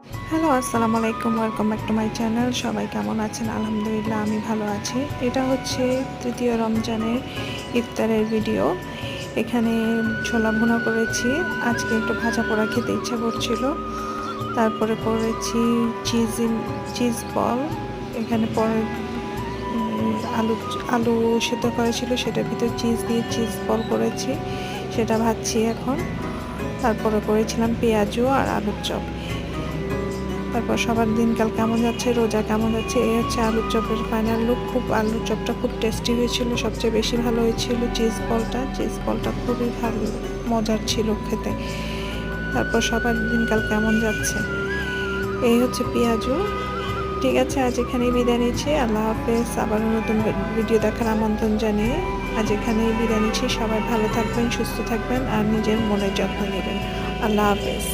Hello, আসসালামু আলাইকুম। Welcome back to my channel. সবাই কেমন আছেন? আলহামদুলিল্লাহ আমি ভালো আছি। এটা হচ্ছে তৃতীয় রমজানের ইফতারের ভিডিও। এখানে ছোলা ভুনা করেছি। আজকে একটু ভাজা পোড়া খেতে ইচ্ছা করছিল। তারপরে করেছি চিজ বল। এখানে পরে আলু আলু সেদ্ধ করা ছিল, সেটার ভিতর চিজ দিয়ে চিজ বল করেছি, সেটা ভাজছি এখন। তারপরে করেছিলাম পেঁয়াজু আর আলুর চপ। তারপর সবার দিনকাল কেমন যাচ্ছে, রোজা কেমন যাচ্ছে, এই হচ্ছে আলুর চপের ফাইনাল লুক। আলুর চপটা খুব টেস্টি হয়েছিল। সবচেয়ে বেশি ভালো হয়েছিল চিজ বলটা খুবই ভালো মজার ছিল খেতে। তারপর সবার দিনকাল কেমন যাচ্ছে, এই হচ্ছে পেঁয়াজু। ঠিক আছে, আজ এখানেই বিদায় নিচ্ছি। আল্লাহ হাফেজ। আবার নতুন ভিডিও দেখার আমন্ত্রণ জানিয়ে আজ এখানেই বিদায় নিচ্ছি। সবাই ভালো থাকবেন, সুস্থ থাকবেন আর নিজের মনের যত্ন নেবেন। আল্লাহ হাফেজ।